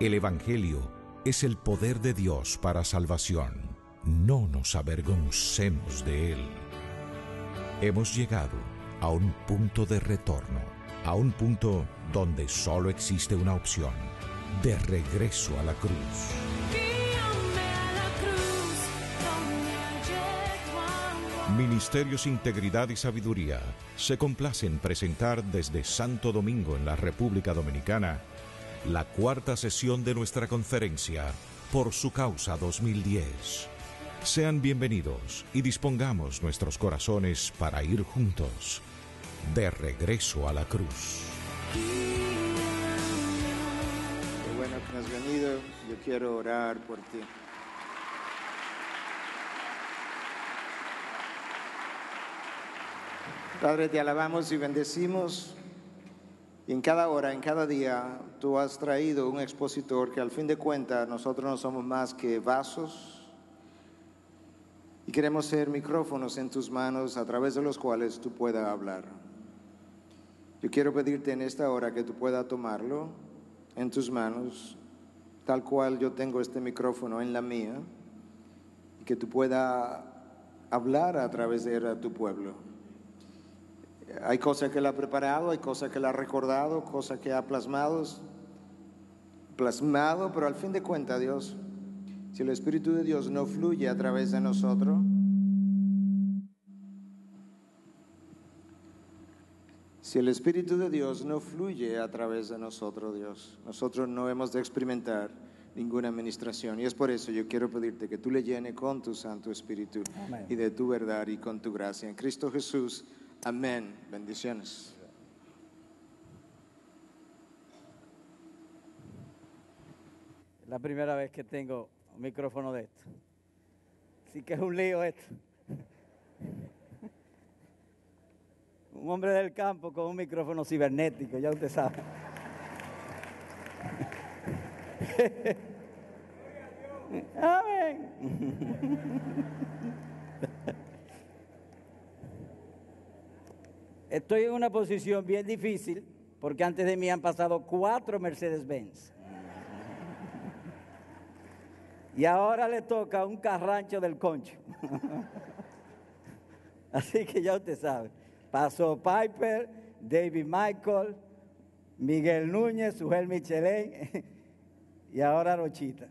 El Evangelio es el poder de Dios para salvación. No nos avergoncemos de él. Hemos llegado a un punto de retorno, a un punto donde solo existe una opción: de regreso a la cruz. Ministerios Integridad y Sabiduría se complace en presentar desde Santo Domingo, en la República Dominicana, la cuarta sesión de nuestra conferencia Por su Causa 2010. Sean bienvenidos y dispongamos nuestros corazones para ir juntos de regreso a la cruz. Qué bueno que has venido. Yo quiero orar por ti. Padre, te alabamos y bendecimos. Y en cada hora, en cada día, tú has traído un expositor que al fin de cuentas nosotros no somos más que vasos. Y queremos ser micrófonos en tus manos a través de los cuales tú puedas hablar. Yo quiero pedirte en esta hora que tú puedas tomarlo en tus manos, tal cual yo tengo este micrófono en la mía, y que tú puedas hablar a través de él a tu pueblo. Hay cosas que él ha preparado, hay cosas que él ha recordado, cosas que ha plasmado, pero al fin de cuentas, Dios, si el Espíritu de Dios no fluye a través de nosotros, si el Espíritu de Dios no fluye a través de nosotros, Dios, nosotros no hemos de experimentar ninguna administración. Y es por eso yo quiero pedirte que tú le llenes con tu Santo Espíritu. Amén. Y de tu verdad y con tu gracia. En Cristo Jesús. Amén. Bendiciones. Es la primera vez que tengo un micrófono de esto. Así que es un lío esto. Un hombre del campo con un micrófono cibernético, ya usted sabe. Amén. Estoy en una posición bien difícil porque antes de mí han pasado 4 Mercedes-Benz. Y ahora le toca un carrancho del concho. Así que ya usted sabe. Pasó Piper, David Michael, Miguel Núñez, Sujel Michelén y ahora Rochita.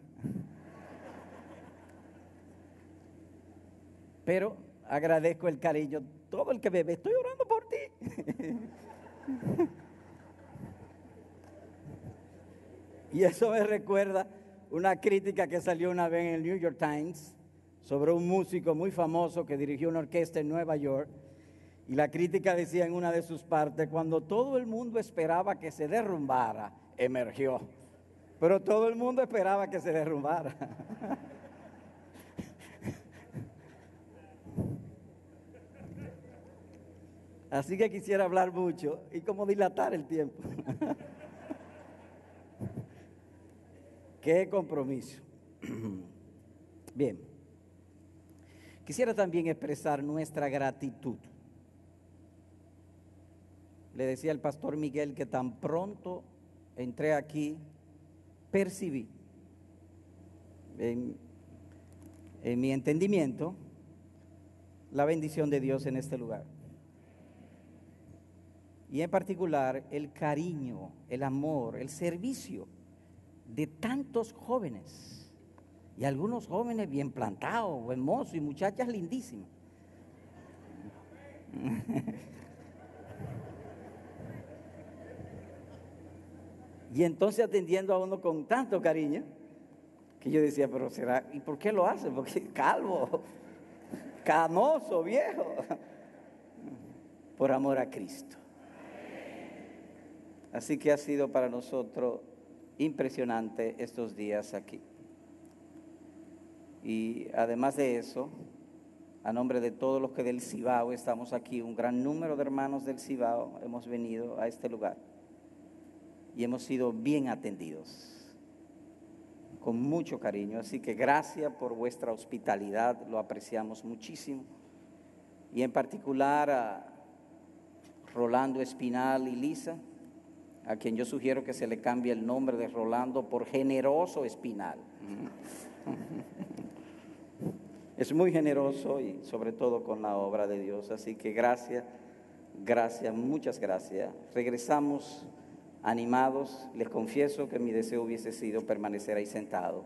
Pero agradezco el cariño. Todo el que me ve, estoy orando por ti. Y eso me recuerda una crítica que salió una vez en el New York Times sobre un músico muy famoso que dirigió una orquesta en Nueva York. Y la crítica decía en una de sus partes: cuando todo el mundo esperaba que se derrumbara, emergió. Pero todo el mundo esperaba que se derrumbara. Así que quisiera hablar mucho y como dilatar el tiempo. ¡Qué compromiso! Bien. Quisiera también expresar nuestra gratitud. Le decía al pastor Miguel que tan pronto entré aquí, percibí en mi entendimiento la bendición de Dios en este lugar. Y en particular el cariño, el amor, el servicio de tantos jóvenes. Y algunos jóvenes bien plantados, hermosos, y muchachas lindísimas. Y entonces atendiendo a uno con tanto cariño, que yo decía, pero será, ¿y por qué lo hace? Porque calvo, canoso, viejo. Por amor a Cristo. Así que ha sido para nosotros impresionante estos días aquí. Y además de eso, a nombre de todos los que del Cibao estamos aquí, un gran número de hermanos del Cibao hemos venido a este lugar y hemos sido bien atendidos, con mucho cariño. Así que gracias por vuestra hospitalidad, lo apreciamos muchísimo. Y en particular a Rolando Espinal y Lisa, a quien yo sugiero que se le cambie el nombre de Rolando por Generoso Espinal. Es muy generoso y sobre todo con la obra de Dios. Así que gracias, muchas gracias. Regresamos animados. Les confieso que mi deseo hubiese sido permanecer ahí sentado,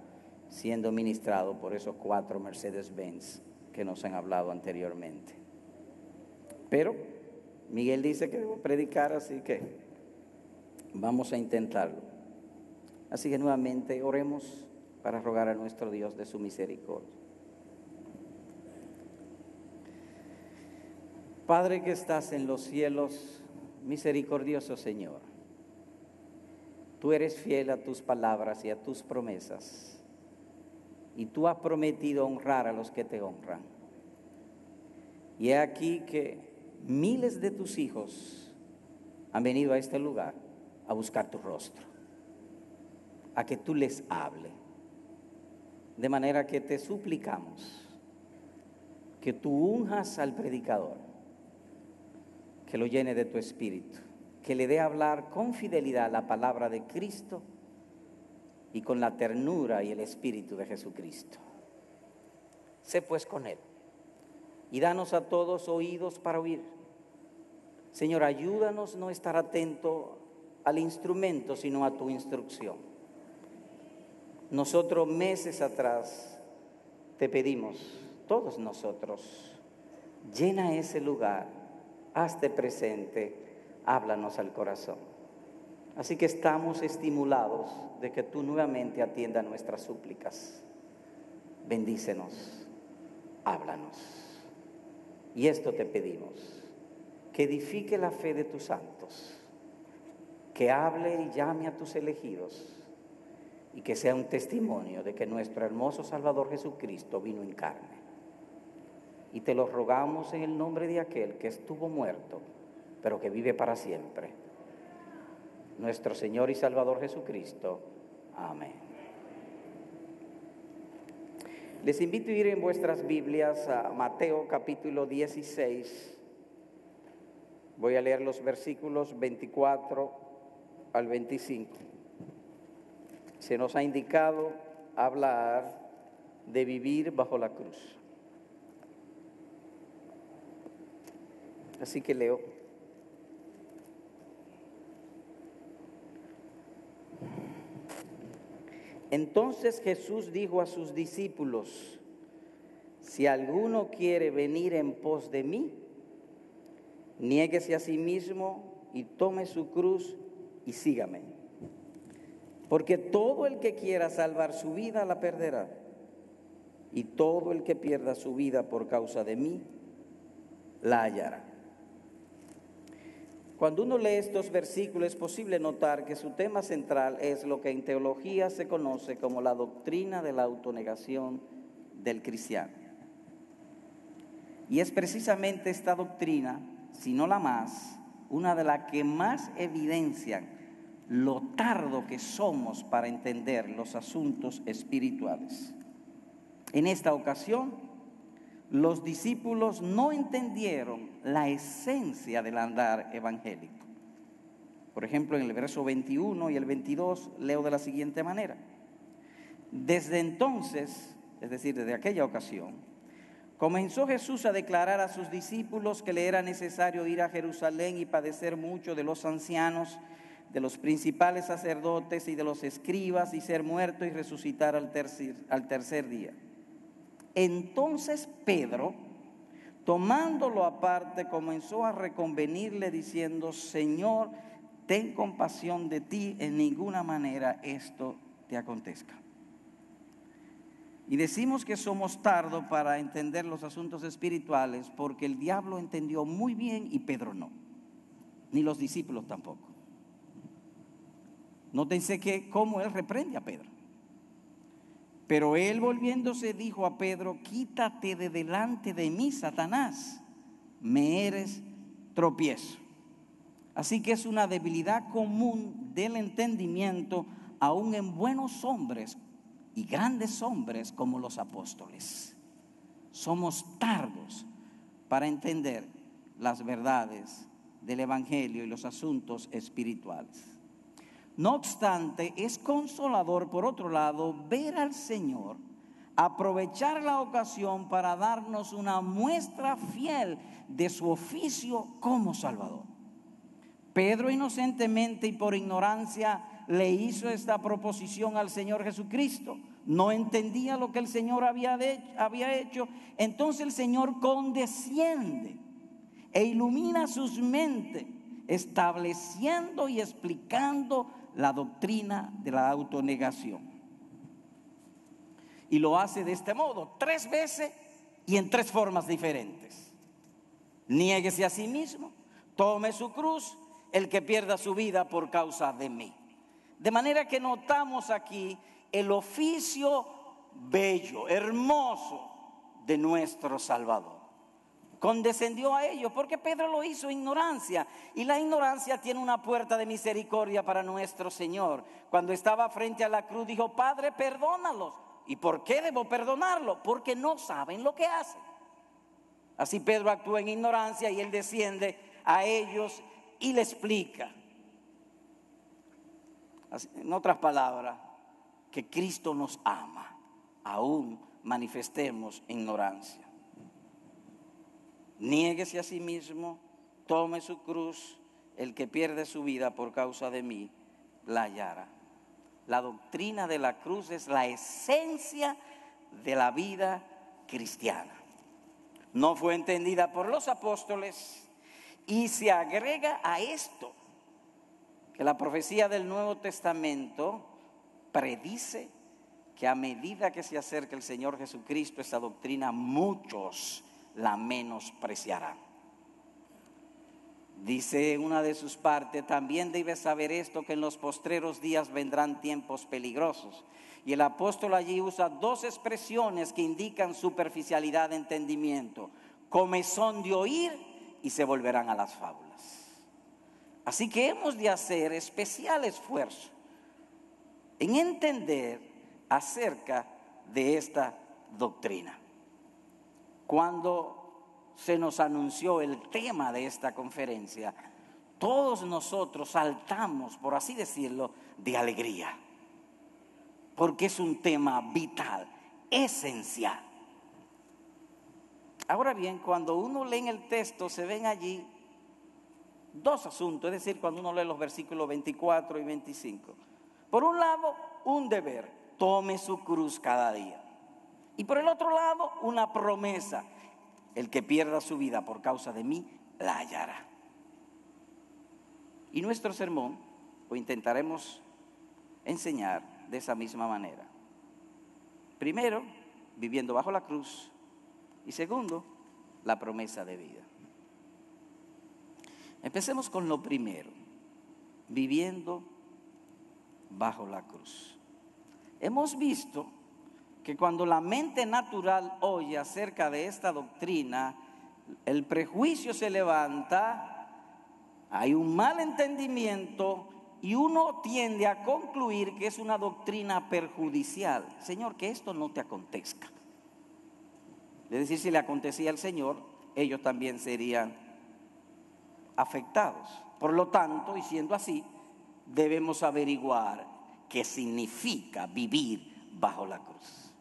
siendo ministrado por esos 4 Mercedes-Benz que nos han hablado anteriormente. Pero Miguel dice que debo predicar, así que vamos a intentarlo. Así que nuevamente oremos para rogar a nuestro Dios de su misericordia. Padre que estás en los cielos, misericordioso Señor, tú eres fiel a tus palabras y a tus promesas, y tú has prometido honrar a los que te honran. Y he aquí que miles de tus hijos han venido a este lugar a buscar tu rostro, a que tú les hables. De manera que te suplicamos que tú unjas al predicador, que lo llene de tu espíritu, que le dé a hablar con fidelidad la palabra de Cristo y con la ternura y el espíritu de Jesucristo. Sé pues con él y danos a todos oídos para oír. Señor, ayúdanos no estar atento al instrumento, sino a tu instrucción. Nosotros meses atrás te pedimos, todos nosotros, llena ese lugar, hazte presente, háblanos al corazón. Así que estamos estimulados de que tú nuevamente atiendas nuestras súplicas. Bendícenos, háblanos. Y esto te pedimos, que edifique la fe de tus santos, que hable y llame a tus elegidos, y que sea un testimonio de que nuestro hermoso Salvador Jesucristo vino en carne. Y te lo rogamos en el nombre de aquel que estuvo muerto, pero que vive para siempre, nuestro Señor y Salvador Jesucristo. Amén. Les invito a ir en vuestras Biblias a Mateo capítulo 16. Voy a leer los versículos 24 al 25. Se nos ha indicado hablar de vivir bajo la cruz. Así que leo. Entonces Jesús dijo a sus discípulos: si alguno quiere venir en pos de mí, niéguese a sí mismo y tome su cruz y sígame. Porque todo el que quiera salvar su vida la perderá, y todo el que pierda su vida por causa de mí la hallará. Cuando uno lee estos versículos es posible notar que su tema central es lo que en teología se conoce como la doctrina de la autonegación del cristiano. Y es precisamente esta doctrina, si no la más, una de las que más evidencian lo tardo que somos para entender los asuntos espirituales. En esta ocasión, los discípulos no entendieron la esencia del andar evangélico. Por ejemplo, en el verso 21 y el 22 leo de la siguiente manera: desde entonces, es decir, desde aquella ocasión, comenzó Jesús a declarar a sus discípulos que le era necesario ir a Jerusalén y padecer mucho de los ancianos, de los principales sacerdotes y de los escribas, y ser muerto y resucitar al tercer día. Entonces Pedro, tomándolo aparte, comenzó a reconvenirle diciendo: Señor, ten compasión de ti, en ninguna manera esto te acontezca. Y decimos que somos tardos para entender los asuntos espirituales porque el diablo entendió muy bien y Pedro no, ni los discípulos tampoco. Nótense que cómo él reprende a Pedro. Pero él, volviéndose, dijo a Pedro: quítate de delante de mí, Satanás, me eres tropiezo. Así que es una debilidad común del entendimiento, aún en buenos hombres y grandes hombres como los apóstoles. Somos tardos para entender las verdades del Evangelio y los asuntos espirituales. No obstante, es consolador, por otro lado, ver al Señor aprovechar la ocasión para darnos una muestra fiel de su oficio como Salvador. Pedro inocentemente y por ignorancia le hizo esta proposición al Señor Jesucristo. No entendía lo que el Señor había hecho. Entonces el Señor condesciende e ilumina sus mentes, estableciendo y explicando la doctrina de la autonegación. Y lo hace de este modo, 3 veces y en 3 formas diferentes. Niéguese a sí mismo, tome su cruz, el que pierda su vida por causa de mí. De manera que notamos aquí el oficio bello, hermoso de nuestro Salvador. Condescendió a ellos porque Pedro lo hizo en ignorancia, y la ignorancia tiene una puerta de misericordia para nuestro Señor. Cuando estaba frente a la cruz dijo: Padre, perdónalos. ¿Y por qué debo perdonarlo? Porque no saben lo que hacen. Así Pedro actúa en ignorancia y él desciende a ellos y le explica. En otras palabras, que Cristo nos ama, aún manifestemos ignorancia. Niéguese a sí mismo, tome su cruz, el que pierde su vida por causa de mí, la hallará. La doctrina de la cruz es la esencia de la vida cristiana. No fue entendida por los apóstoles, y se agrega a esto que la profecía del Nuevo Testamento predice que a medida que se acerca el Señor Jesucristo, esa doctrina muchos la menospreciarán. Dice en una de sus partes: también debes saber esto, que en los postreros días vendrán tiempos peligrosos. Y el apóstol allí usa 2 expresiones que indican superficialidad de entendimiento: comezón de oír y se volverán a las fábulas. Así que hemos de hacer especial esfuerzo en entender acerca de esta doctrina. Cuando se nos anunció el tema de esta conferencia, todos nosotros saltamos, por así decirlo, de alegría, porque es un tema vital, esencial. Ahora bien, cuando uno lee en el texto, se ven allí 2 asuntos, es decir, cuando uno lee los versículos 24 y 25. Por un lado, un deber: tome su cruz cada día. Y por el otro lado, una promesa: el que pierda su vida por causa de mí, la hallará. Y nuestro sermón, lo intentaremos enseñar de esa misma manera. Primero, viviendo bajo la cruz. Y segundo, la promesa de vida. Empecemos con lo primero: viviendo bajo la cruz. Hemos visto que cuando la mente natural oye acerca de esta doctrina, el prejuicio se levanta, hay un mal entendimiento y uno tiende a concluir que es una doctrina perjudicial. Señor, que esto no te acontezca. Es decir, si le acontecía al Señor, ellos también serían afectados. Por lo tanto, y siendo así, debemos averiguar qué significa vivir bajo la cruz.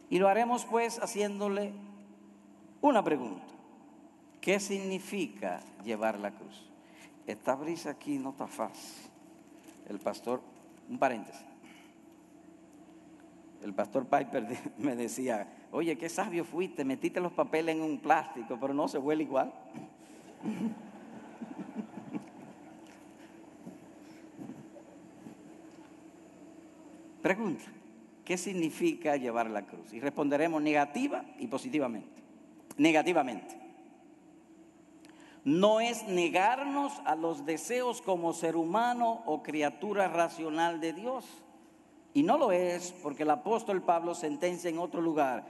Y lo haremos pues haciéndole una pregunta: ¿qué significa llevar la cruz? Esta brisa aquí no está fácil. El pastor, un paréntesis, el pastor Piper me decía: oye, qué sabio fuiste, metiste los papeles en un plástico, pero no se huele igual. Pregunta: ¿qué significa llevar la cruz? Y responderemos negativa y positivamente. Negativamente: no es negarnos a los deseos como ser humano o criatura racional de Dios. Y no lo es, porque el apóstol Pablo sentencia en otro lugar: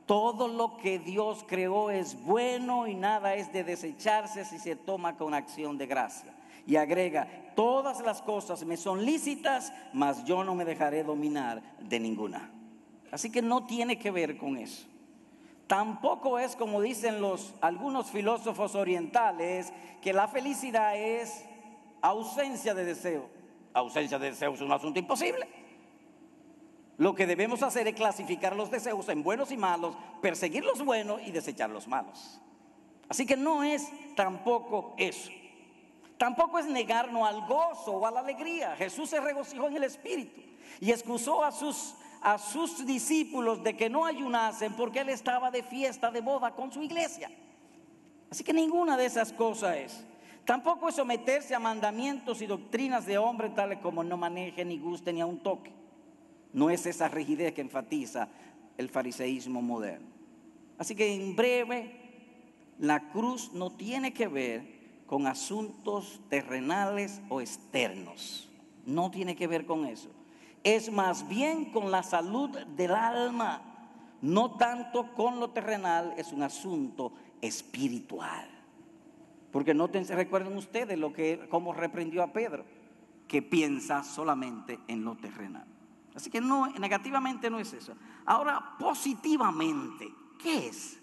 todo lo que Dios creó es bueno y nada es de desecharse si se toma con acción de gracia. Y agrega: todas las cosas me son lícitas, mas yo no me dejaré dominar de ninguna. Así que no tiene que ver con eso. Tampoco es, como dicen algunos filósofos orientales, que la felicidad es ausencia de deseo. Ausencia de deseo es un asunto imposible. Lo que debemos hacer es clasificar los deseos en buenos y malos, perseguir los buenos y desechar los malos. Así que no es tampoco eso. Tampoco es negarnos al gozo o a la alegría. Jesús se regocijó en el Espíritu y excusó a sus discípulos de que no ayunasen porque Él estaba de fiesta, de boda con su iglesia. Así que ninguna de esas cosas es. Tampoco es someterse a mandamientos y doctrinas de hombres tales como no maneje, ni guste, ni a un toque. No es esa rigidez que enfatiza el fariseísmo moderno. Así que en breve, la cruz no tiene que ver con asuntos terrenales o externos. No tiene que ver con eso. Es más bien con la salud del alma. No tanto con lo terrenal, es un asunto espiritual. Porque recuerden ustedes cómo reprendió a Pedro, que piensa solamente en lo terrenal. Así que no, negativamente no es eso. Ahora, positivamente, ¿qué es?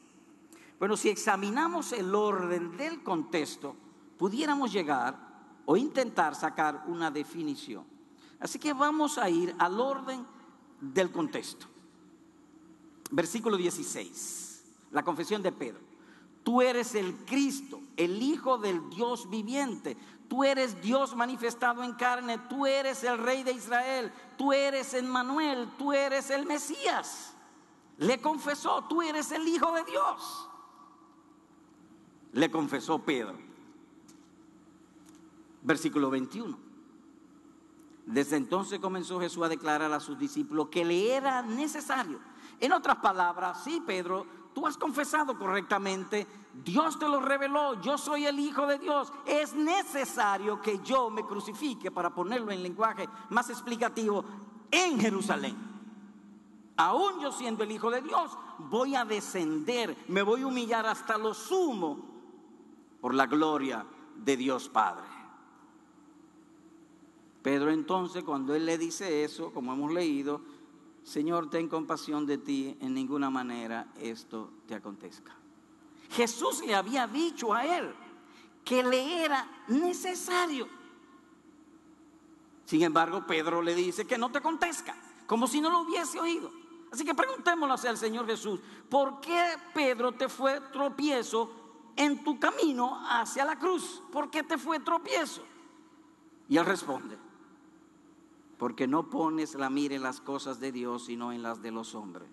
Bueno, si examinamos el orden del contexto, pudiéramos llegar o intentar sacar una definición. Así que vamos a ir al orden del contexto. Versículo 16, la confesión de Pedro. Tú eres el Cristo, el Hijo del Dios viviente. Tú eres Dios manifestado en carne. Tú eres el Rey de Israel. Tú eres Emmanuel. Tú eres el Mesías. Le confesó, tú eres el Hijo de Dios. Le confesó Pedro. Versículo 21. Desde entonces comenzó Jesús a declarar a sus discípulos que le era necesario. En otras palabras, sí, Pedro, tú has confesado correctamente, Dios te lo reveló, yo soy el Hijo de Dios. Es necesario que yo me crucifique, para ponerlo en lenguaje más explicativo, en Jerusalén. Aún yo siendo el Hijo de Dios, voy a descender, me voy a humillar hasta lo sumo por la gloria de Dios Padre. Pedro entonces, cuando él le dice eso, como hemos leído, Señor, ten compasión de ti, en ninguna manera esto te acontezca. Jesús le había dicho a él que le era necesario. Sin embargo, Pedro le dice que no te acontezca, como si no lo hubiese oído. Así que preguntémosle al Señor Jesús, ¿por qué Pedro te fue tropiezo en tu camino hacia la cruz? ¿Por qué te fue tropiezo? Y él responde, porque no pones la mira en las cosas de Dios, sino en las de los hombres.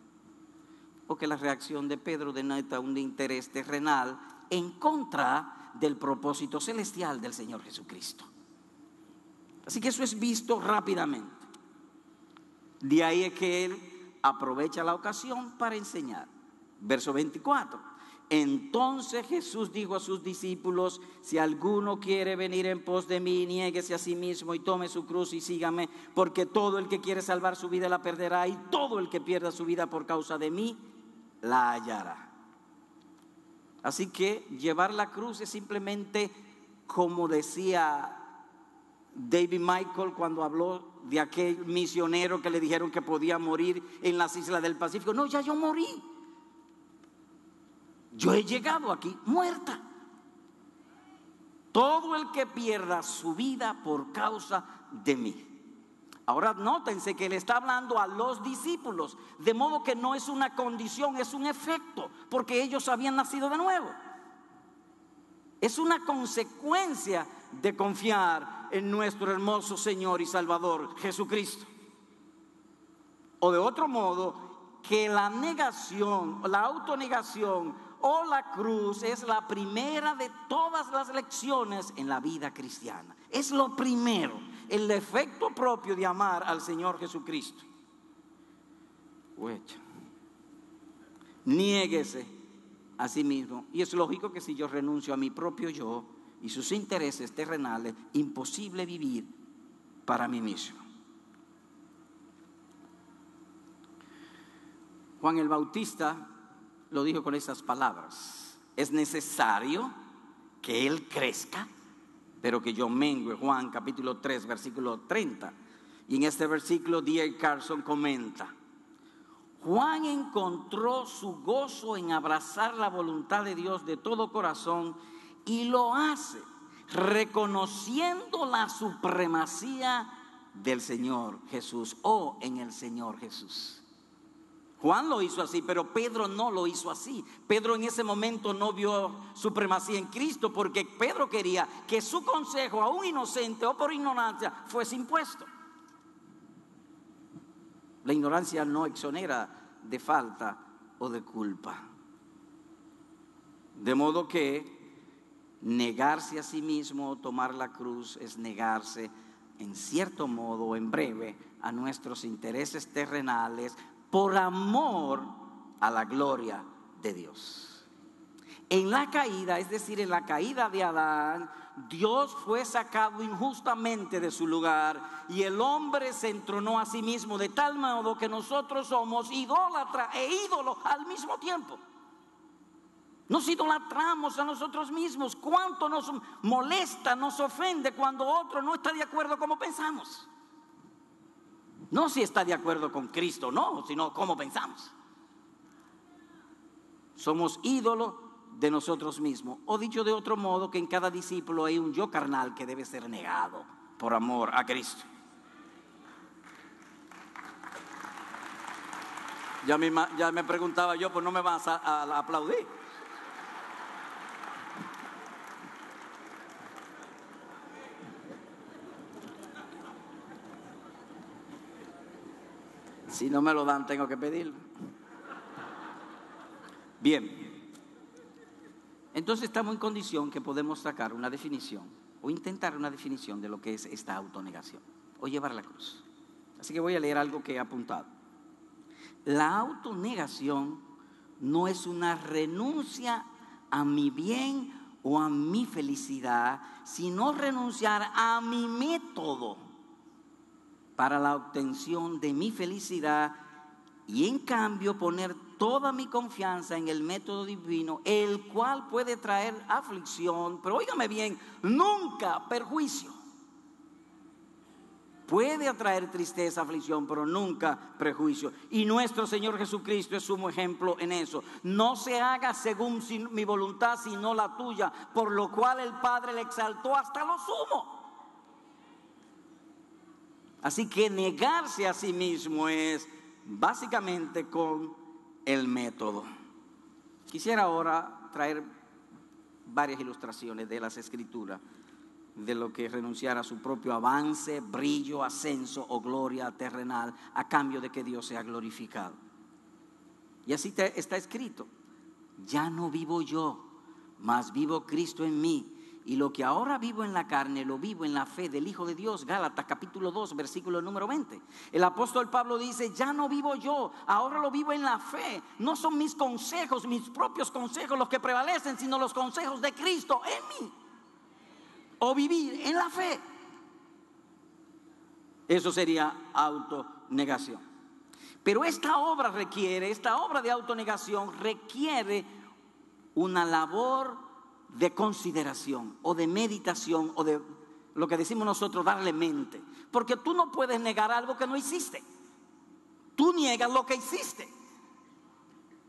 Porque la reacción de Pedro denota un interés terrenal en contra del propósito celestial del Señor Jesucristo. Así que eso es visto rápidamente. De ahí es que él aprovecha la ocasión para enseñar. Verso 24. Entonces Jesús dijo a sus discípulos, si alguno quiere venir en pos de mí, niéguese a sí mismo y tome su cruz y sígame, porque todo el que quiere salvar su vida la perderá, y todo el que pierda su vida por causa de mí la hallará. Así que llevar la cruz es simplemente, como decía David Michael cuando habló de aquel misionero que le dijeron que podía morir en las islas del Pacífico. No, ya yo morí. Yo he llegado aquí muerta. Todo el que pierda su vida por causa de mí. Ahora nótense que le está hablando a los discípulos, de modo que no es una condición, es un efecto, porque ellos habían nacido de nuevo. Es una consecuencia de confiar en nuestro hermoso Señor y Salvador Jesucristo. O de otro modo, que la negación, la autonegación o la cruz es la primera de todas las lecciones en la vida cristiana. Es lo primero, el efecto propio de amar al Señor Jesucristo. Niéguese a sí mismo. Y es lógico que si yo renuncio a mi propio yo y sus intereses terrenales, imposible vivir para mí mismo. Juan el Bautista lo dijo con esas palabras: es necesario que Él crezca, pero que yo mengue. Juan capítulo 3 versículo 30. Y en este versículo D.A. Carson comenta: Juan encontró su gozo en abrazar la voluntad de Dios de todo corazón, y lo hace reconociendo la supremacía del Señor Jesús o en el Señor Jesús. Juan lo hizo así, pero Pedro no lo hizo así. Pedro en ese momento no vio supremacía en Cristo, porque Pedro quería que su consejo a un inocente o por ignorancia fuese impuesto. La ignorancia no exonera de falta o de culpa. De modo que negarse a sí mismo, tomar la cruz, es negarse en cierto modo, en breve, a nuestros intereses terrenales, por amor a la gloria de Dios. En la caída, es decir, en la caída de Adán, Dios fue sacado injustamente de su lugar y el hombre se entronó a sí mismo, de tal modo que nosotros somos idólatra e ídolo al mismo tiempo. Nos idolatramos a nosotros mismos. ¿Cuánto nos molesta, nos ofende cuando otro no está de acuerdo como pensamos? No si está de acuerdo con Cristo, no, sino cómo pensamos. Somos ídolos de nosotros mismos. O dicho de otro modo, que en cada discípulo hay un yo carnal que debe ser negado por amor a Cristo. Ya me preguntaba yo, pues no me vas a aplaudir. Si no me lo dan, tengo que pedirlo. Bien. Entonces estamos en condición que podemos sacar una definición o intentar una definición de lo que es esta autonegación o llevar la cruz. Así que voy a leer algo que he apuntado. La autonegación no es una renuncia a mi bien o a mi felicidad, sino renunciar a mi método para la obtención de mi felicidad y en cambio poner toda mi confianza en el método divino, el cual puede traer aflicción, pero óigame bien, nunca perjuicio. Puede atraer tristeza, aflicción, pero nunca prejuicio. Y nuestro Señor Jesucristo es sumo ejemplo en eso. No se haga según mi voluntad, sino la tuya, por lo cual el Padre le exaltó hasta lo sumo. Así que negarse a sí mismo es básicamente con el método. Quisiera ahora traer varias ilustraciones de las Escrituras de lo que es renunciar a su propio avance, brillo, ascenso o gloria terrenal a cambio de que Dios sea glorificado. Y así está escrito: ya no vivo yo, mas vivo Cristo en mí. Y lo que ahora vivo en la carne, lo vivo en la fe del Hijo de Dios. Gálatas capítulo 2, versículo número 20. El apóstol Pablo dice: ya no vivo yo, ahora lo vivo en la fe. No son mis consejos, mis propios consejos los que prevalecen, sino los consejos de Cristo en mí. O vivir en la fe. Eso sería autonegación. Pero esta obra de autonegación requiere una labor de consideración o de meditación o de lo que decimos nosotros, darle mente. Porque tú no puedes negar algo que no hiciste. Tú niegas lo que hiciste.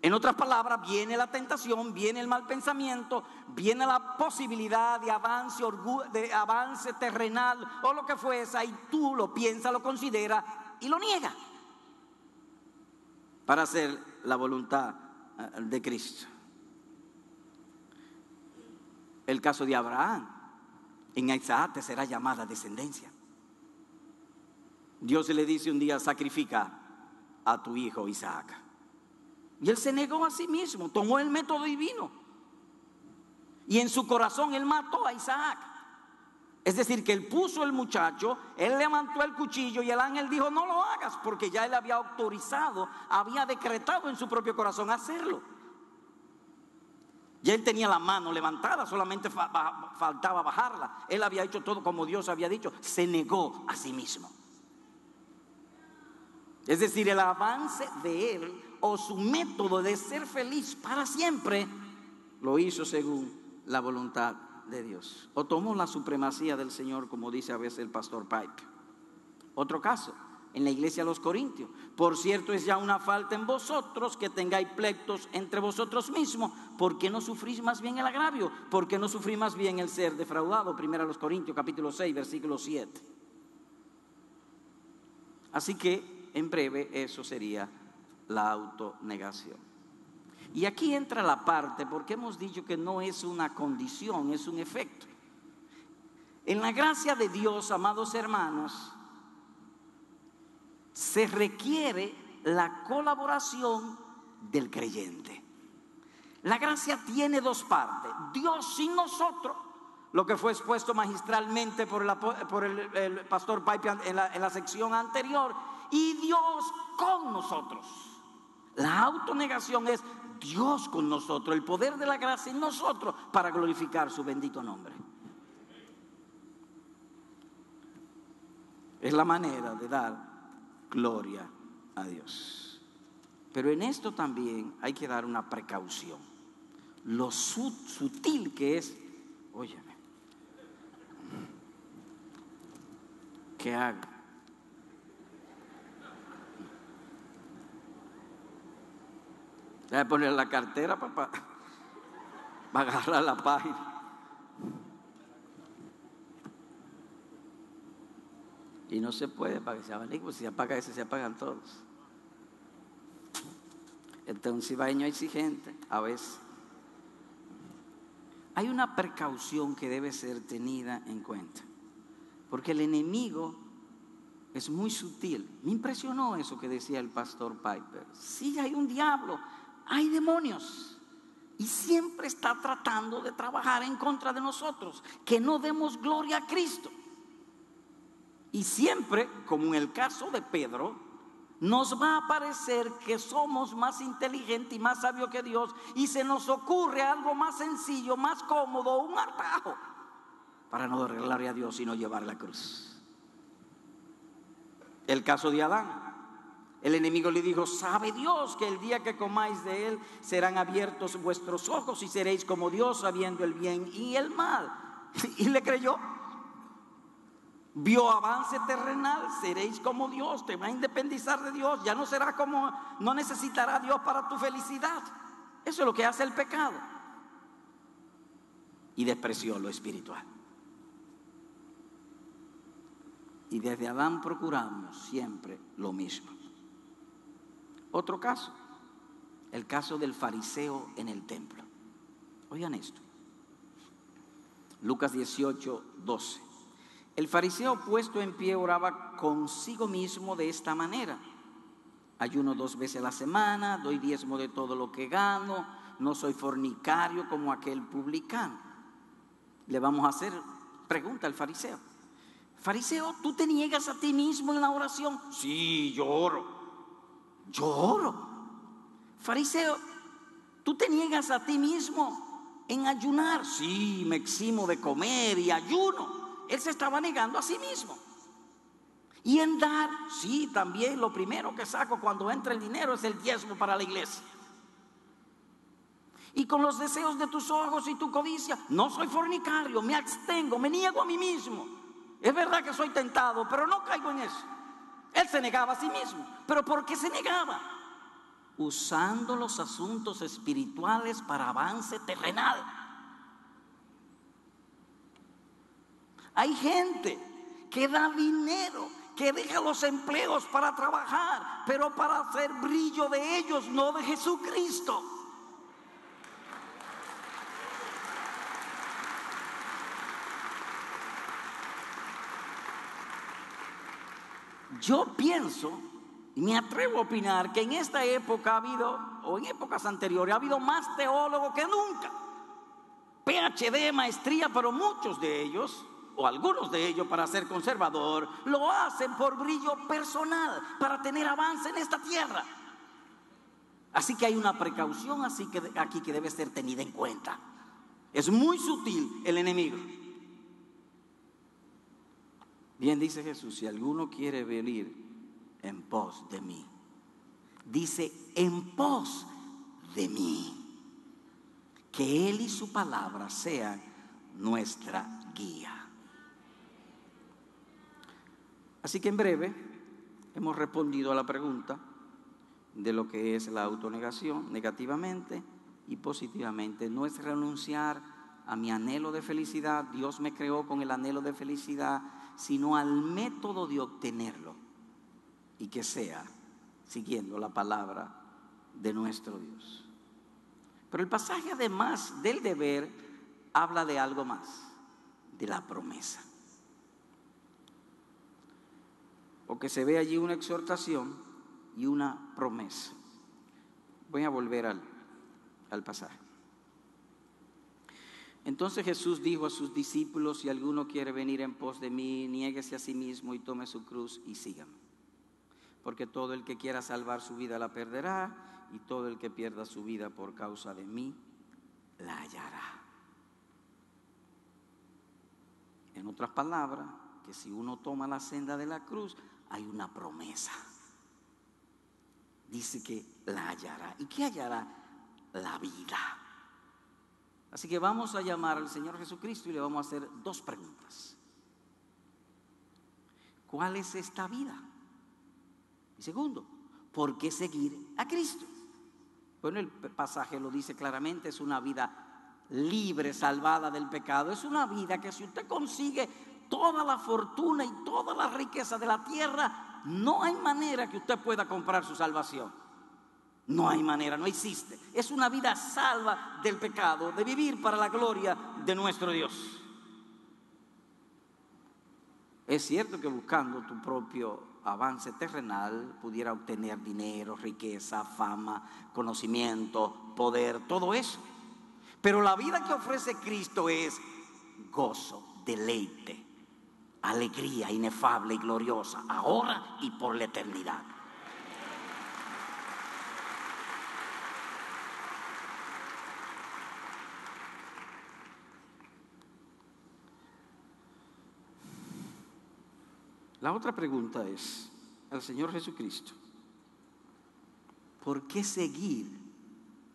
En otras palabras, viene la tentación, viene el mal pensamiento, viene la posibilidad de avance terrenal o lo que fuese, y tú lo piensas, lo consideras y lo niegas para hacer la voluntad de Cristo. El caso de Abraham: en Isaac te será llamada descendencia. Dios le dice un día: sacrifica a tu hijo Isaac. Y él se negó a sí mismo, tomó el método divino. Y en su corazón él mató a Isaac. Es decir, que él puso el muchacho, él levantó el cuchillo y el ángel dijo: no lo hagas, porque ya él había autorizado, había decretado en su propio corazón hacerlo. Ya él tenía la mano levantada, solamente faltaba bajarla. Él había hecho todo como Dios había dicho. Se negó a sí mismo. Es decir, el avance de él o su método de ser feliz para siempre lo hizo según la voluntad de Dios. O tomó la supremacía del Señor, como dice a veces el pastor Pike. Otro caso, en la iglesia de los Corintios. Por cierto, es ya una falta en vosotros que tengáis pleitos entre vosotros mismos. ¿Por qué no sufrís más bien el agravio? ¿Por qué no sufrís más bien el ser defraudado? Primera a los Corintios, capítulo 6, versículo 7. Así que, en breve, eso sería la autonegación. Y aquí entra la parte, porque hemos dicho que no es una condición, es un efecto. En la gracia de Dios, amados hermanos, se requiere la colaboración del creyente. La gracia tiene dos partes: Dios sin nosotros, lo que fue expuesto magistralmente por el pastor Pipe en la sección anterior, y Dios con nosotros. La autonegación es Dios con nosotros, el poder de la gracia en nosotros para glorificar su bendito nombre. Es la manera de dar gloria a Dios. Pero en esto también hay que dar una precaución. Lo sutil que es, óyeme, ¿qué hago? Voy a poner la cartera, papá, va a agarrar la página. Y no se puede para que se abanique, pues si se apaga ese, se apagan todos. Entonces, cibaeño exigente, a veces. Hay una precaución que debe ser tenida en cuenta, porque el enemigo es muy sutil. Me impresionó eso que decía el pastor Piper. Sí, hay un diablo, hay demonios, y siempre está tratando de trabajar en contra de nosotros, que no demos gloria a Cristo. Y siempre, como en el caso de Pedro, nos va a parecer que somos más inteligentes y más sabios que Dios, y se nos ocurre algo más sencillo, más cómodo, un atajo, para no darle gloria a Dios y no llevar la cruz. El caso de Adán. El enemigo le dijo: sabe Dios que el día que comáis de él serán abiertos vuestros ojos y seréis como Dios, sabiendo el bien y el mal. Y le creyó. Vio avance terrenal, seréis como Dios, te va a independizar de Dios, ya no será como, no necesitará Dios para tu felicidad. Eso es lo que hace el pecado. Y despreció lo espiritual. Y desde Adán procuramos siempre lo mismo. Otro caso, el caso del fariseo en el templo. Oigan esto. Lucas 18, 12. El fariseo puesto en pie oraba consigo mismo de esta manera: ayuno 2 veces a la semana, doy diezmo de todo lo que gano, no soy fornicario como aquel publicano. Le vamos a hacer pregunta al fariseo: fariseo, ¿tú te niegas a ti mismo en la oración? Sí, yo oro. Fariseo, ¿tú te niegas a ti mismo en ayunar? Sí, me eximo de comer y ayuno. Él se estaba negando a sí mismo. Y en dar, sí, también lo primero que saco cuando entra el dinero es el diezmo para la iglesia. Y con los deseos de tus ojos y tu codicia, no soy fornicario, me abstengo, me niego a mí mismo. Es verdad que soy tentado, pero no caigo en eso. Él se negaba a sí mismo. ¿Pero por qué se negaba? Usando los asuntos espirituales para avance terrenal. Hay gente que da dinero, que deja los empleos para trabajar, pero para hacer brillo de ellos, no de Jesucristo. Yo pienso y me atrevo a opinar que en esta época ha habido, o en épocas anteriores, ha habido más teólogos que nunca. PhD, maestría, pero muchos de ellos, o algunos de ellos, para ser conservador, lo hacen por brillo personal, para tener avance en esta tierra. Así que hay una precaución aquí que debe ser tenida en cuenta. Es muy sutil el enemigo. Bien dice Jesús: si alguno quiere venir en pos de mí, dice en pos de mí, que Él y su palabra sean nuestra guía. Así que en breve hemos respondido a la pregunta de lo que es la autonegación negativamente y positivamente. No es renunciar a mi anhelo de felicidad, Dios me creó con el anhelo de felicidad, sino al método de obtenerlo, y que sea siguiendo la palabra de nuestro Dios. Pero el pasaje, además del deber, habla de algo más, de la promesa. Porque se ve allí una exhortación y una promesa. Voy a volver al pasaje. Entonces Jesús dijo a sus discípulos: si alguno quiere venir en pos de mí, niéguese a sí mismo y tome su cruz y sígame. Porque todo el que quiera salvar su vida la perderá, y todo el que pierda su vida por causa de mí la hallará. En otras palabras, que si uno toma la senda de la cruz, hay una promesa. Dice que la hallará. ¿Y qué hallará? La vida. Así que vamos a llamar al Señor Jesucristo y le vamos a hacer dos preguntas. ¿Cuál es esta vida? Y segundo, ¿por qué seguir a Cristo? Bueno, el pasaje lo dice claramente: es una vida libre, salvada del pecado. Es una vida que si usted consigue toda la fortuna y toda la riqueza de la tierra, no hay manera que usted pueda comprar su salvación. No hay manera, no existe. Es una vida salva del pecado, de vivir para la gloria de nuestro Dios. Es cierto que buscando tu propio avance terrenal pudiera obtener dinero, riqueza, fama, conocimiento, poder, todo eso. Pero la vida que ofrece Cristo es gozo, deleite, alegría inefable y gloriosa, ahora y por la eternidad. La otra pregunta es al Señor Jesucristo: ¿por qué seguir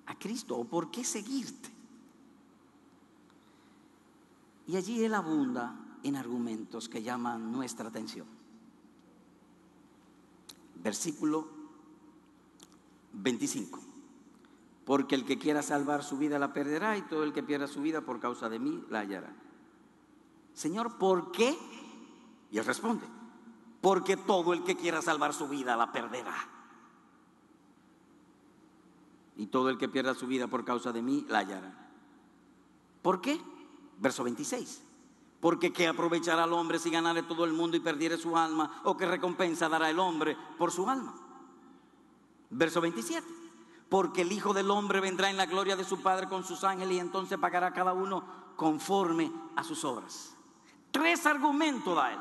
a Cristo? ¿O por qué seguirte? Y allí Él abunda en argumentos que llaman nuestra atención. Versículo 25. Porque el que quiera salvar su vida la perderá, y todo el que pierda su vida por causa de mí la hallará. Señor, ¿por qué? Y Él responde: porque todo el que quiera salvar su vida la perderá, y todo el que pierda su vida por causa de mí la hallará. ¿Por qué? Verso 26. Porque ¿qué aprovechará al hombre si ganare todo el mundo y perdiere su alma? ¿O qué recompensa dará el hombre por su alma? Verso 27. Porque el Hijo del Hombre vendrá en la gloria de su Padre con sus ángeles, y entonces pagará a cada uno conforme a sus obras. Tres argumentos da Él.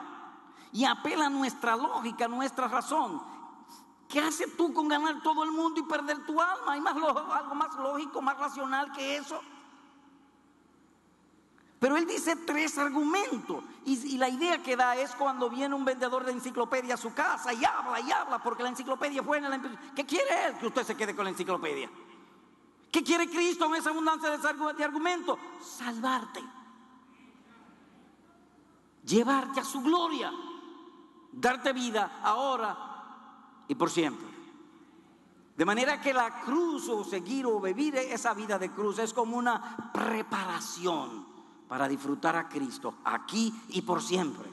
Y apela a nuestra lógica, a nuestra razón. ¿Qué haces tú con ganar todo el mundo y perder tu alma? ¿Hay algo más lógico, más racional que eso? Pero él dice tres argumentos. Y la idea que da es cuando viene un vendedor de enciclopedia a su casa y habla, porque la enciclopedia es buena. ¿Qué quiere él? Que usted se quede con la enciclopedia. ¿Qué quiere Cristo en esa abundancia de argumentos? Salvarte. Llevarte a su gloria. Darte vida ahora y por siempre. De manera que la cruz, o seguir o vivir esa vida de cruz, es como una preparación para disfrutar a Cristo aquí y por siempre.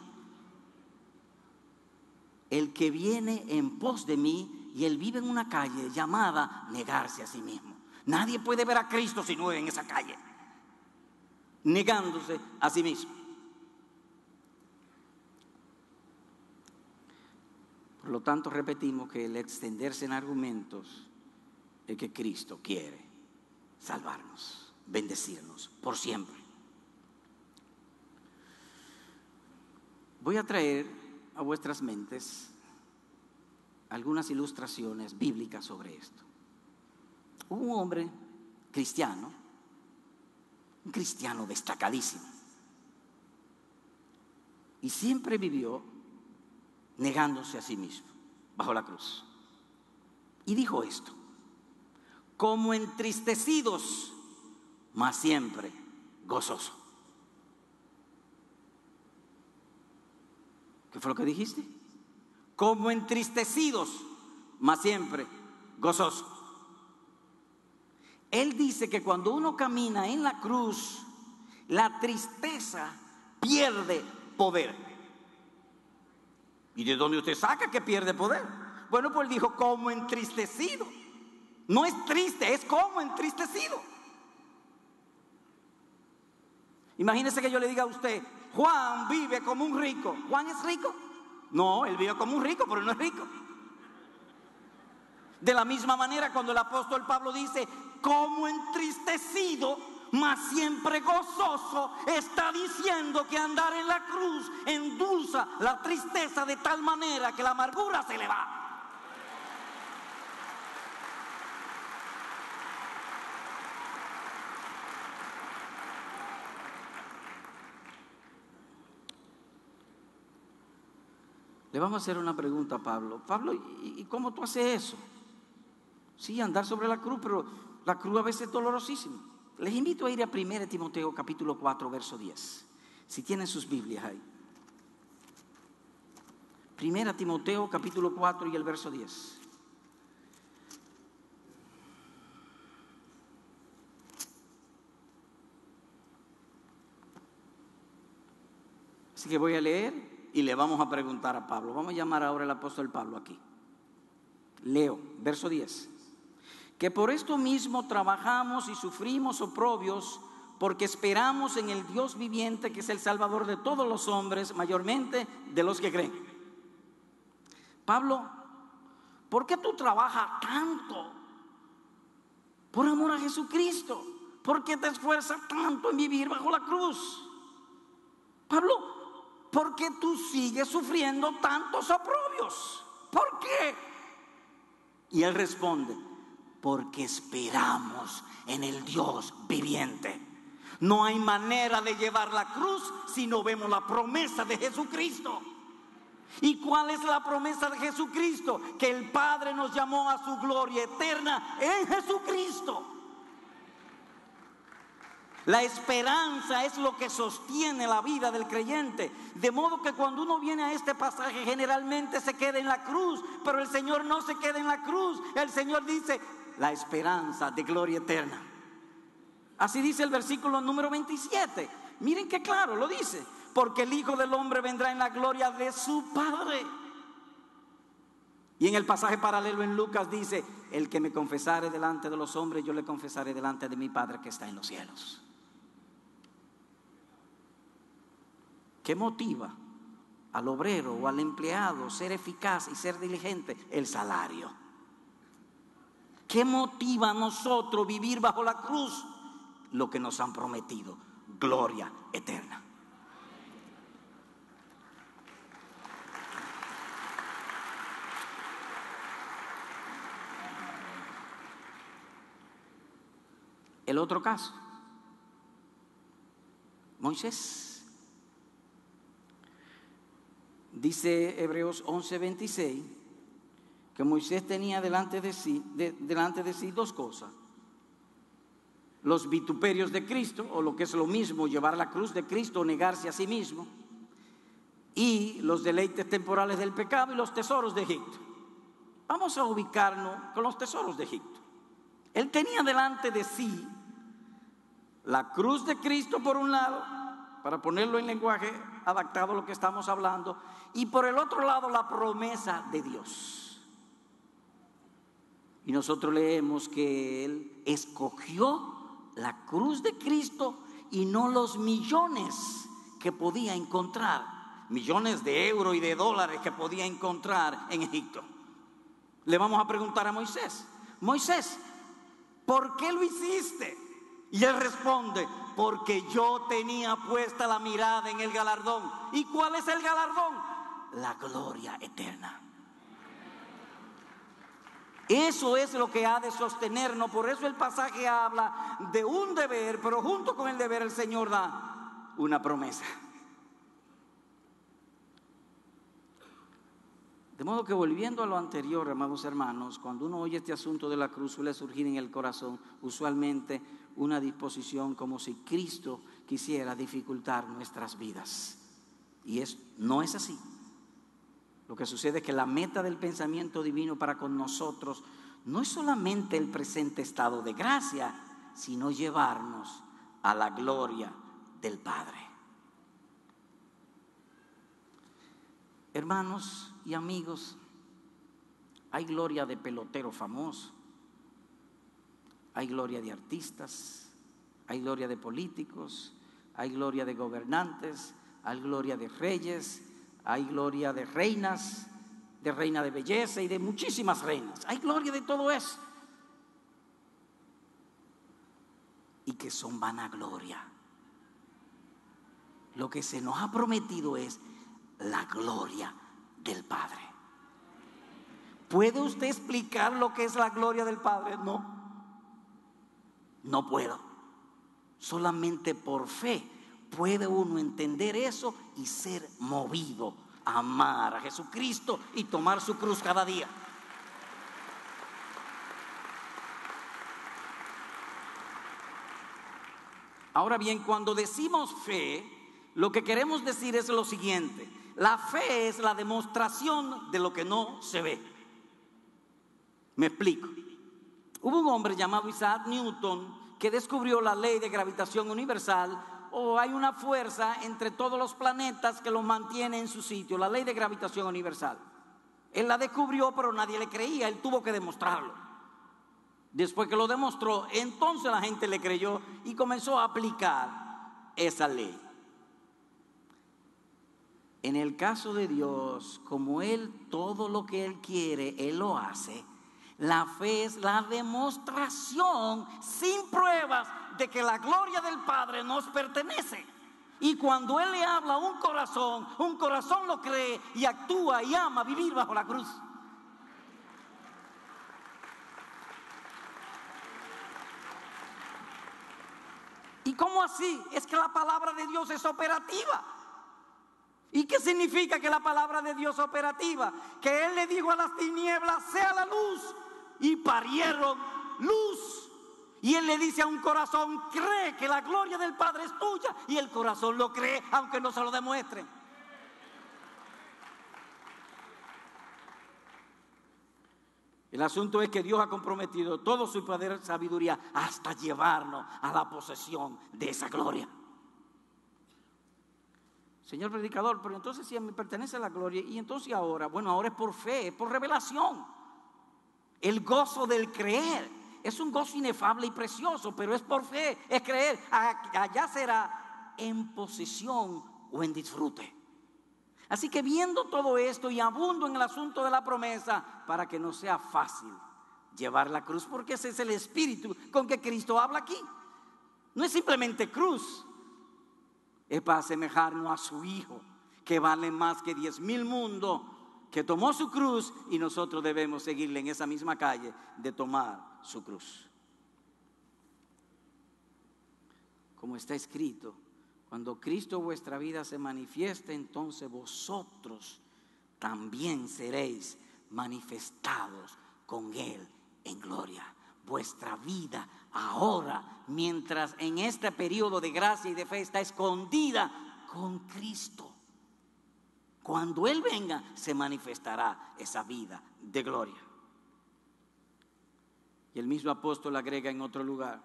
El que viene en pos de mí, y él vive en una calle llamada negarse a sí mismo. Nadie puede ver a Cristo si no vive en esa calle, negándose a sí mismo. Por lo tanto, repetimos que el extenderse en argumentos es que Cristo quiere salvarnos, bendecirnos por siempre. Voy a traer a vuestras mentes algunas ilustraciones bíblicas sobre esto. Hubo un hombre cristiano, un cristiano destacadísimo, y siempre vivió negándose a sí mismo, bajo la cruz. Y dijo esto: como entristecidos, mas siempre gozoso. ¿Qué fue lo que dijiste? como entristecidos, mas siempre gozosos. Él dice que cuando uno camina en la cruz, la tristeza pierde poder. ¿Y de dónde usted saca que pierde poder? Bueno, pues él dijo como entristecido. No es triste, es como entristecido. Imagínese que yo le diga a usted, Juan vive como un rico. ¿Juan es rico? No, él vive como un rico, pero no es rico. De la misma manera, cuando el apóstol Pablo dice, como entristecido, mas siempre gozoso, está diciendo que andar en la cruz endulza la tristeza de tal manera que la amargura se le va. Le vamos a hacer una pregunta a Pablo. Pablo, ¿y cómo tú haces eso? Sí, andar sobre la cruz, pero la cruz a veces es dolorosísima. Les invito a ir a 1 Timoteo capítulo 4, verso 10. Si tienen sus Biblias ahí. 1 Timoteo capítulo 4 y el verso 10. Así que voy a leer y le vamos a preguntar a Pablo. Vamos a llamar ahora al apóstol Pablo aquí. Leo, verso 10. Que por esto mismo trabajamos y sufrimos oprobios, porque esperamos en el Dios viviente, que es el Salvador de todos los hombres, mayormente de los que creen. Pablo, ¿por qué tú trabajas tanto por amor a Jesucristo? ¿Por qué te esfuerzas tanto en vivir bajo la cruz? Pablo, ¿por qué tú sigues sufriendo tantos oprobios? ¿Por qué? Y él responde, porque esperamos en el Dios viviente. No hay manera de llevar la cruz si no vemos la promesa de Jesucristo. ¿Y cuál es la promesa de Jesucristo? Que el Padre nos llamó a su gloria eterna en Jesucristo. La esperanza es lo que sostiene la vida del creyente. De modo que cuando uno viene a este pasaje, generalmente se queda en la cruz, pero el Señor no se queda en la cruz. El Señor dice, la esperanza de gloria eterna. Así dice el versículo número 27. Miren qué claro lo dice. Porque el Hijo del Hombre vendrá en la gloria de su Padre. Y en el pasaje paralelo en Lucas dice, el que me confesare delante de los hombres, yo le confesaré delante de mi Padre que está en los cielos. ¿Qué motiva al obrero o al empleado ser eficaz y ser diligente? El salario. ¿Qué motiva a nosotros vivir bajo la cruz? Lo que nos han prometido, gloria eterna. El otro caso, Moisés. Dice Hebreos 11:26 que Moisés tenía delante de sí dos cosas: los vituperios de Cristo, o lo que es lo mismo, llevar la cruz de Cristo o negarse a sí mismo, y los deleites temporales del pecado y los tesoros de Egipto. Vamos a ubicarnos con los tesoros de Egipto. Él tenía delante de sí la cruz de Cristo por un lado, para ponerlo en lenguaje adaptado a lo que estamos hablando, y por el otro lado la promesa de Dios. Y nosotros leemos que Él escogió la cruz de Cristo y no los millones que podía encontrar, millones de euros y de dólares que podía encontrar en Egipto. Le vamos a preguntar a Moisés: Moisés, ¿por qué lo hiciste? Y él responde: porque yo tenía puesta la mirada en el galardón. ¿Y cuál es el galardón? La gloria eterna. Eso es lo que ha de sostenernos. Por eso el pasaje habla de un deber, pero junto con el deber el Señor da una promesa. De modo que, volviendo a lo anterior, amados hermanos, cuando uno oye este asunto de la cruz, suele surgir en el corazón usualmente una disposición como si Cristo quisiera dificultar nuestras vidas. Y no es así. Lo que sucede es que la meta del pensamiento divino para con nosotros no es solamente el presente estado de gracia, sino llevarnos a la gloria del Padre. Hermanos y amigos, hay gloria de pelotero famoso, hay gloria de artistas, hay gloria de políticos, hay gloria de gobernantes, hay gloria de reyes, hay gloria de reinas, de reina de belleza y de muchísimas reinas. Hay gloria de todo eso. Y que son vanagloria. Lo que se nos ha prometido es la gloria del Padre. ¿Puede usted explicar lo que es la gloria del Padre? No, no puedo. Solamente por fe puede uno entender eso y ser movido a amar a Jesucristo y tomar su cruz cada día. Ahora bien, cuando decimos fe, lo que queremos decir es lo siguiente: la fe es la demostración de lo que no se ve. Me explico. Hubo un hombre llamado Isaac Newton que descubrió la ley de gravitación universal, o hay una fuerza entre todos los planetas que los mantiene en su sitio, la ley de gravitación universal. Él la descubrió, pero nadie le creía, él tuvo que demostrarlo. Después que lo demostró, entonces la gente le creyó y comenzó a aplicar esa ley. En el caso de Dios, como Él todo lo que Él quiere, Él lo hace. La fe es la demostración sin pruebas de que la gloria del Padre nos pertenece. Y cuando Él le habla a un corazón lo cree y actúa y ama vivir bajo la cruz. ¿Y cómo así? Es que la palabra de Dios es operativa. ¿Y qué significa que la palabra de Dios es operativa? Que Él le dijo a las tinieblas: sea la luz, y parieron luz. Y Él le dice a un corazón: cree que la gloria del Padre es tuya, y el corazón lo cree aunque no se lo demuestren. El asunto es que Dios ha comprometido todo su poder y sabiduría hasta llevarnos a la posesión de esa gloria. Señor predicador, pero entonces si a mí pertenece la gloria, y entonces ahora, bueno, ahora es por fe, es por revelación. El gozo del creer es un gozo inefable y precioso, pero es por fe, es creer. Allá será en posesión o en disfrute. Así que viendo todo esto, y abundo en el asunto de la promesa, para que no sea fácil llevar la cruz, porque ese es el espíritu con que Cristo habla aquí. No es simplemente cruz, es para asemejarnos a su Hijo, que vale más que 10,000 mundos, que tomó su cruz, y nosotros debemos seguirle en esa misma calle de tomar su cruz. Como está escrito: cuando Cristo vuestra vida se manifieste, entonces vosotros también seréis manifestados con Él en gloria. Vuestra vida ahora, mientras en este periodo de gracia y de fe, está escondida con Cristo. Cuando Él venga, se manifestará esa vida de gloria. Y el mismo apóstol agrega en otro lugar: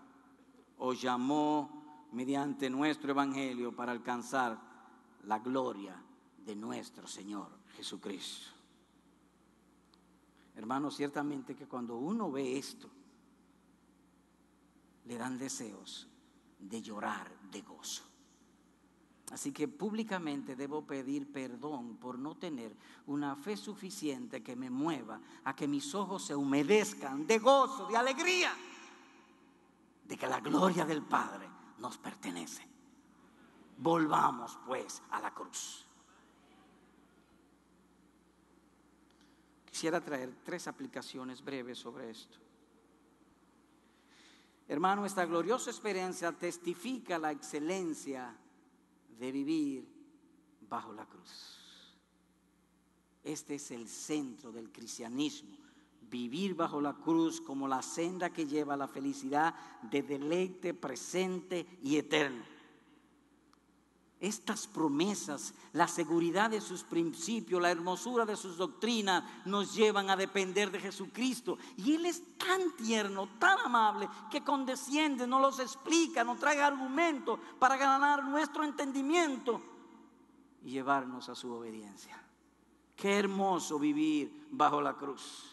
os llamó mediante nuestro evangelio para alcanzar la gloria de nuestro Señor Jesucristo. Hermanos, ciertamente que cuando uno ve esto, le dan deseos de llorar de gozo. Así que públicamente debo pedir perdón por no tener una fe suficiente que me mueva a que mis ojos se humedezcan de gozo, de alegría, de que la gloria del Padre nos pertenece. Volvamos pues a la cruz. Quisiera traer 3 aplicaciones breves sobre esto. Hermano, esta gloriosa experiencia testifica la excelencia de vivir bajo la cruz. Este es el centro del cristianismo: vivir bajo la cruz como la senda que lleva a la felicidad de deleite presente y eterno. Estas promesas, la seguridad de sus principios, la hermosura de sus doctrinas nos llevan a depender de Jesucristo. Y Él es tan tierno, tan amable, que condesciende, nos los explica, nos trae argumentos para ganar nuestro entendimiento y llevarnos a su obediencia. Qué hermoso vivir bajo la cruz.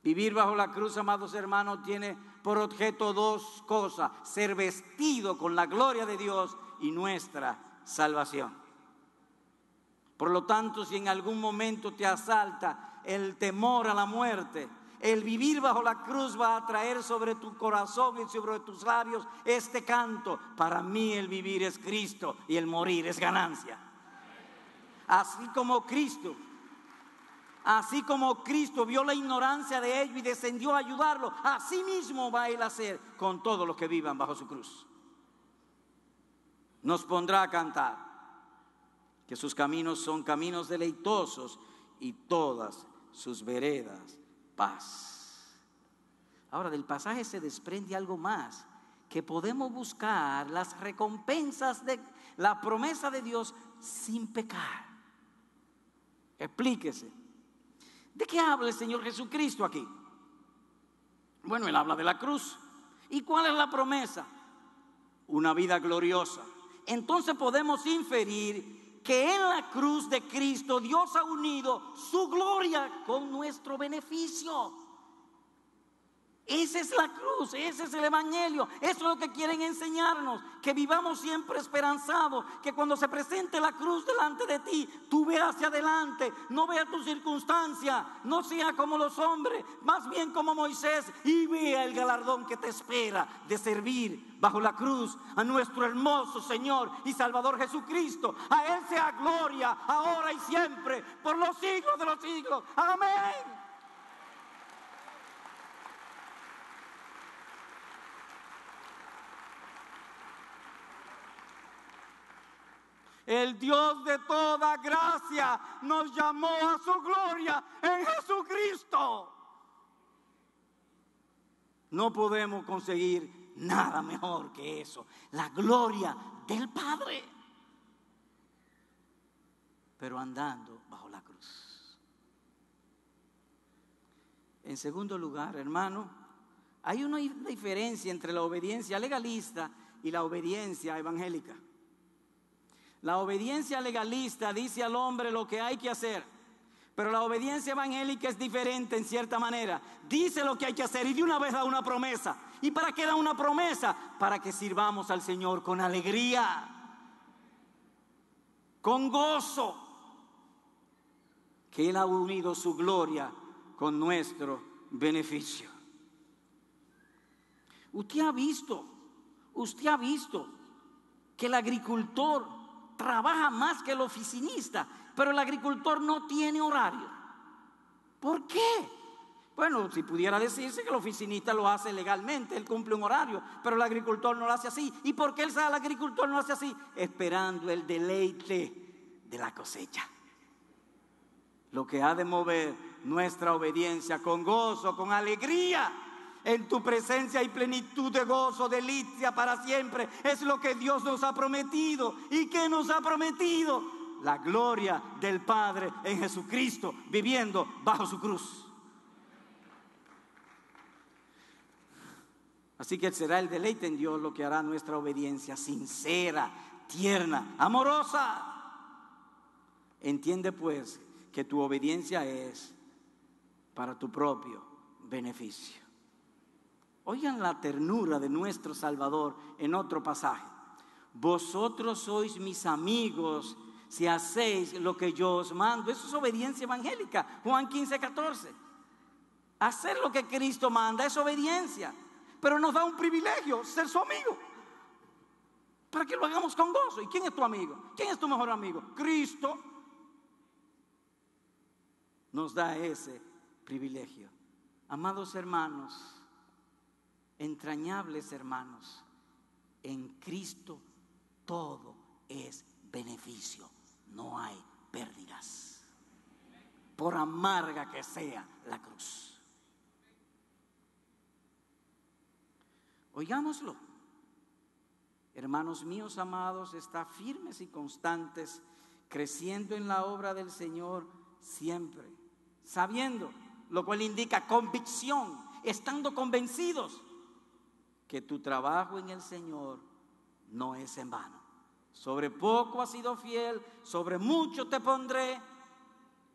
Vivir bajo la cruz, amados hermanos, tiene por objeto dos cosas: ser vestido con la gloria de Dios y nuestra salvación. Por lo tanto, si en algún momento te asalta el temor a la muerte, el vivir bajo la cruz va a traer sobre tu corazón y sobre tus labios este canto: para mí el vivir es Cristo y el morir es ganancia. Así como Cristo vio la ignorancia de ellos y descendió a ayudarlo, así mismo va Él a hacer con todos los que vivan bajo su cruz. Nos pondrá a cantar que sus caminos son caminos deleitosos y todas sus veredas paz. Ahora, del pasaje se desprende algo más, que podemos buscar las recompensas de la promesa de Dios sin pecar. Explíquese. ¿De qué habla el Señor Jesucristo aquí? Bueno, Él habla de la cruz. ¿Y cuál es la promesa? Una vida gloriosa. Entonces podemos inferir que en la cruz de Cristo Dios ha unido su gloria con nuestro beneficio. Esa es la cruz, ese es el evangelio. Eso es lo que quieren enseñarnos, que vivamos siempre esperanzados, que cuando se presente la cruz delante de ti, tú veas hacia adelante, no veas tu circunstancia, no sea como los hombres, más bien como Moisés, y vea el galardón que te espera de servir bajo la cruz a nuestro hermoso Señor y Salvador Jesucristo. A Él sea gloria, ahora y siempre, por los siglos de los siglos. Amén. El Dios de toda gracia nos llamó a su gloria en Jesucristo. No podemos conseguir nada mejor que eso, la gloria del Padre, pero andando bajo la cruz. En segundo lugar, hermano, hay una diferencia entre la obediencia legalista y la obediencia evangélica. La obediencia legalista dice al hombre lo que hay que hacer, pero la obediencia evangélica es diferente en cierta manera. Dice lo que hay que hacer y de una vez da una promesa. ¿Y para qué da una promesa? Para que sirvamos al Señor con alegría, con gozo, que Él ha unido su gloria con nuestro beneficio. Usted ha visto que el agricultor trabaja más que el oficinista, pero el agricultor no tiene horario. ¿Por qué? Bueno, si pudiera decirse que el oficinista lo hace legalmente, él cumple un horario, pero el agricultor no lo hace así. ¿Y por qué el agricultor no lo hace así? Esperando el deleite de la cosecha. Lo que ha de mover nuestra obediencia con gozo, con alegría. En tu presencia hay plenitud de gozo, delicia para siempre. Es lo que Dios nos ha prometido. ¿Y qué nos ha prometido? La gloria del Padre en Jesucristo, viviendo bajo su cruz. Así que será el deleite en Dios lo que hará nuestra obediencia sincera, tierna, amorosa. Entiende pues que tu obediencia es para tu propio beneficio. Oigan la ternura de nuestro Salvador en otro pasaje. Vosotros sois mis amigos si hacéis lo que yo os mando. Eso es obediencia evangélica. Juan 15:14. Hacer lo que Cristo manda es obediencia, pero nos da un privilegio, ser su amigo, para que lo hagamos con gozo. ¿Y quién es tu amigo? ¿Quién es tu mejor amigo? Cristo. Nos da ese privilegio. Amados hermanos, entrañables hermanos, en Cristo todo es beneficio, no hay pérdidas, por amarga que sea la cruz. Oigámoslo. Hermanos míos amados, está firmes y constantes, creciendo en la obra del Señor siempre, sabiendo, lo cual indica convicción, estando convencidos que tu trabajo en el Señor no es en vano. Sobre poco has sido fiel, sobre mucho te pondré.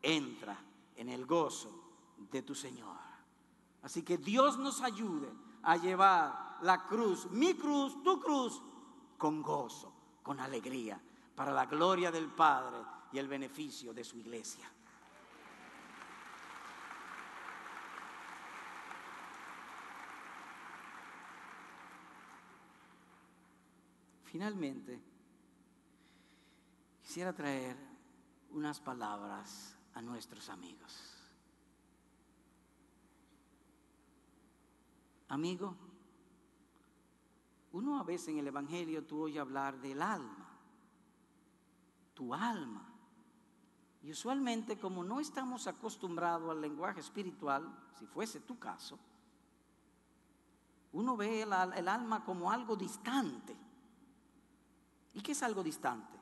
Entra en el gozo de tu Señor. Así que Dios nos ayude a llevar la cruz, mi cruz, tu cruz, con gozo, con alegría, para la gloria del Padre y el beneficio de su iglesia. Finalmente, quisiera traer unas palabras a nuestros amigos. Amigo, uno a veces en el Evangelio tú oyes hablar del alma, tu alma. Y usualmente, como no estamos acostumbrados al lenguaje espiritual, si fuese tu caso, uno ve el alma como algo distante. ¿Y qué es algo distante?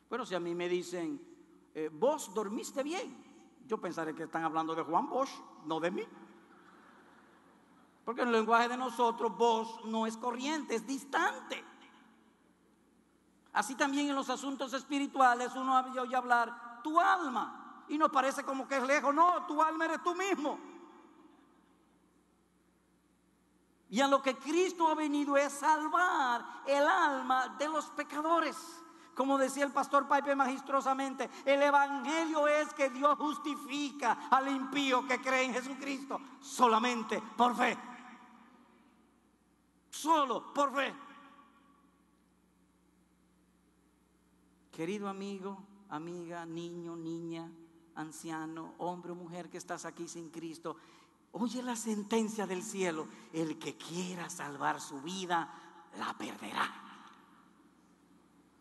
Bueno, si a mí me dicen, vos dormiste bien, yo pensaré que están hablando de Juan Bosch, no de mí. Porque en el lenguaje de nosotros, vos no es corriente, es distante. Así también en los asuntos espirituales uno oye hablar tu alma y nos parece como que es lejos. No, tu alma eres tú mismo. Y a lo que Cristo ha venido es salvar el alma de los pecadores. Como decía el pastor Piper magistrosamente, el evangelio es que Dios justifica al impío que cree en Jesucristo solamente por fe. Solo por fe. Querido amigo, amiga, niño, niña, anciano, hombre o mujer que estás aquí sin Cristo, oye la sentencia del cielo: el que quiera salvar su vida, la perderá.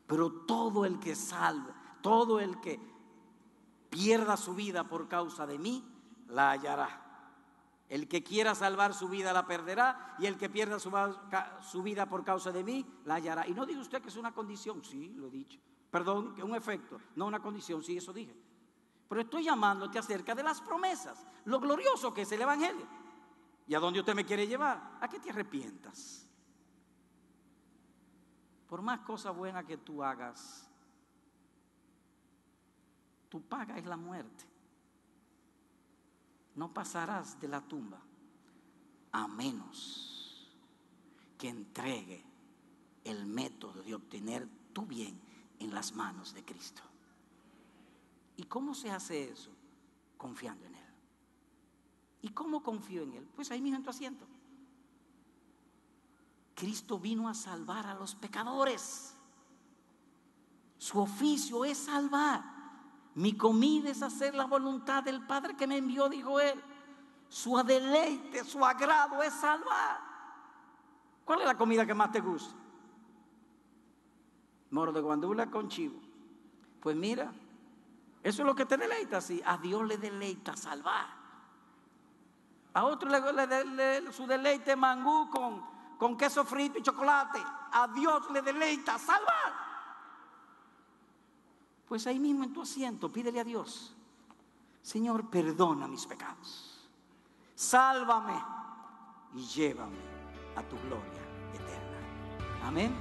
Pero todo el que salve, todo el que pierda su vida por causa de mí, la hallará. El que quiera salvar su vida la perderá, y el que pierda su vida por causa de mí la hallará. Y no diga usted que es una condición. Sí, lo he dicho. Perdón, que es un efecto, no una condición. Sí, eso dije. Pero estoy llamándote acerca de las promesas, lo glorioso que es el evangelio. ¿Y a dónde usted me quiere llevar? A que te arrepientas. Por más cosas buenas que tú hagas, tu paga es la muerte. No pasarás de la tumba a menos que entregue el método de obtener tu bien en las manos de Cristo. ¿Y cómo se hace eso? Confiando en Él. ¿Y cómo confío en Él? Pues ahí mismo en tu asiento. Cristo vino a salvar a los pecadores. Su oficio es salvar. Mi comida es hacer la voluntad del Padre que me envió, dijo Él. Su deleite, su agrado es salvar. ¿Cuál es la comida que más te gusta? Moro de guandula con chivo. Pues mira, eso es lo que te deleita. Sí, a Dios le deleita salvar. A otro su deleite es mangú con queso frito y chocolate. A Dios le deleita salvar. Pues ahí mismo en tu asiento, pídele a Dios: Señor, perdona mis pecados, sálvame y llévame a tu gloria eterna. Amén.